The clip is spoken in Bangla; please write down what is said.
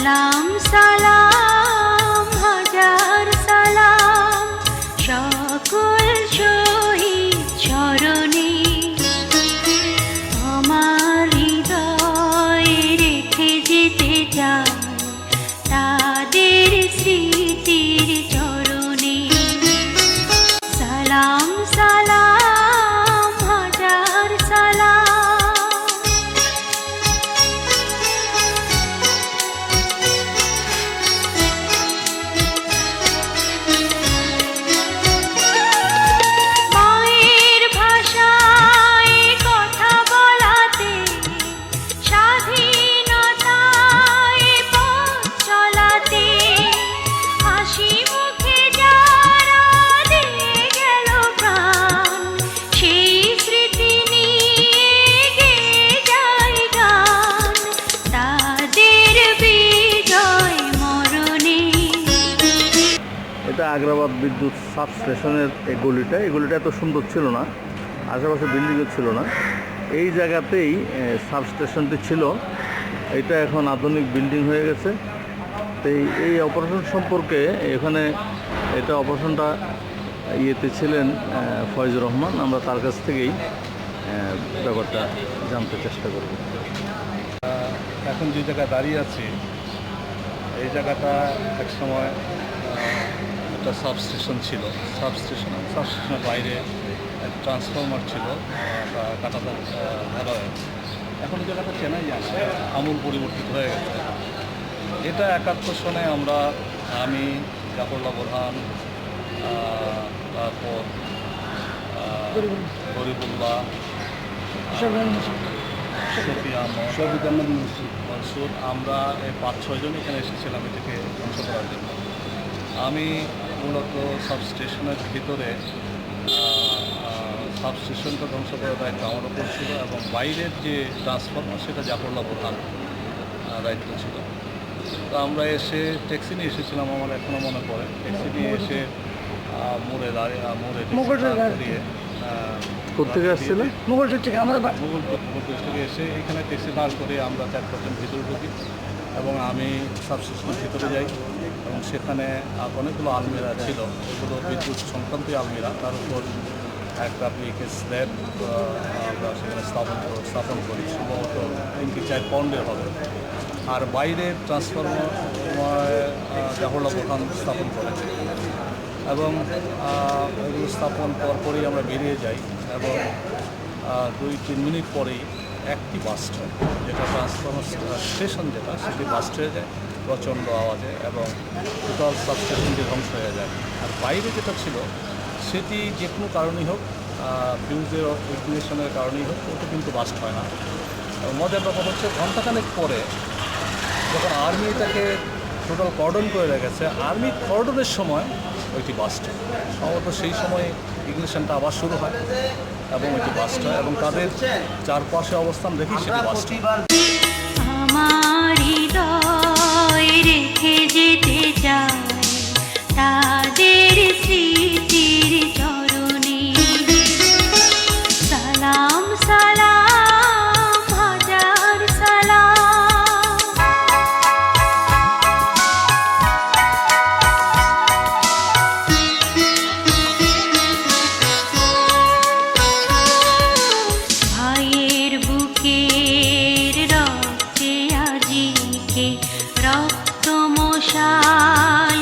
সালাম সালাম হাজার সালাম সকল শহীদ স্মরণে আমার হৃদয়ে রেখে যেতে চাই তাদের স্মৃতির চরণে। সালাম সালাম হাজার সালাম। মায়ের ভাষায় কথা বলাতে স্বাধীনতায় পথ চলাতে হাসি মুখে যারা দিয়ে গেল প্রাণ সেই স্মৃতি নিয়ে গেয়ে যায় গান তাদের বিজয় মরণে। এটা আগ্রাবাদ বিদ্যুৎ সাব স্টেশনের এই গলিটা এত সুন্দর ছিল না, আশেপাশে বিল্ডিংও ছিল না। এই জায়গাতেই সাব স্টেশনটি ছিল। এটা এখন আধুনিক বিল্ডিং হয়ে গেছে। তো এই অপারেশন সম্পর্কে এখানে অপারেশনটা ইয়েতে ছিলেন ফয়েজুর রহমান। আমরা তার কাছ থেকেই ব্যাপারটা জানতে চেষ্টা করব। এখন যে জায়গায় দাঁড়িয়ে আছি এই জায়গাটা এক সময় একটা সাবস্টেশন ছিল। সাবস্টেশনের বাইরে ট্রান্সফরমার ছিল কাটাতার ধারায়। এখন এই জায়গাটা চেনাই যায় না, আমূল পরিবর্তিত হয়ে গেছে। এটা 71 সনে আমি জাফরুল্লাহ বোরহান, তারপর গরিবুল্লাহ, শফিক আহমদ মনসুর, আমরা এই 5-6 জন এখানে এসেছিলাম এটাকে ধ্বংস করার জন্য। আমি মূলত সাবস্টেশনের ভিতরে সাবস্টেশনটা ধ্বংস করার দায়িত্ব আমার ওপর ছিল এবং বাইরের যে ট্রান্সফরমার সেটা জাফরুল্লাহ বোরহান দায়িত্ব ছিল। তো আমরা এসে ট্যাক্সি নিয়ে এসেছিলাম, আমার এখনও মনে পড়ে। ট্যাক্সি নিয়ে এসে মোড়ে দাঁড়িয়ে কোথেকে আসছিলেন? মুঘলপুর থেকে এসে এখানে ট্যাক্সি দাঁড় করে আমরা 4-5 জন ভিতরে ঢুকি এবং আমি সাবস্টেশনের ভিতরে যাই এবং সেখানে অনেকগুলো আলমিরা ছিল। এগুলো বিদ্যুৎ সংক্রান্ত আলমিরা। তার উপর একটা পিএকে স্ল্যাব আমরা সেখানে স্থাপন করি। সম্ভবত 3-4 পাউন্ডের হবে। আর বাইরে ট্রান্সফরমার জাফরুল্লাহ বোরহান স্থাপন করে এবং এগুলো স্থাপন পরপরই আমরা বেরিয়ে যাই এবং 2-3 মিনিট পরেই একটি বাস্ট হয়, যেটা ট্রান্সফরমার স্টেশন সেটি বাস্ট হয়ে যায় প্রচণ্ড আওয়াজে এবং টোটাল সাবস্টেশনটি ধ্বংস হয়ে যায়। আর বাইরে যেটা ছিল সেটি যে কোনো কারণেই হোক, ফিউজের ইগনিশনের কারণেই হোক, ওটা কিন্তু বাস্ট হয় না। মজার ব্যাপার হচ্ছে ঘণ্টাখানেক পরে যখন আর্মি এটাকে টোটাল কর্ডন করে রেখেছে, আর্মি কর্ডনের সময় ওইটি বাস্ট হয়। সম্ভবত সেই সময় ইগনিশনটা আবার শুরু হয় এবং ওইটি বাস্ট হয় এবং তাদের চারপাশে অবস্থান দেখি সেটি বাস্ট হয়। আমার হৃদয়ে রেখে যেতে চাই তাদের স্মৃতির চরণে। সালাম সালাম হাজার সালাম। ভাইয়ের বুকের রক্তে আজিকে রক্ত মশাল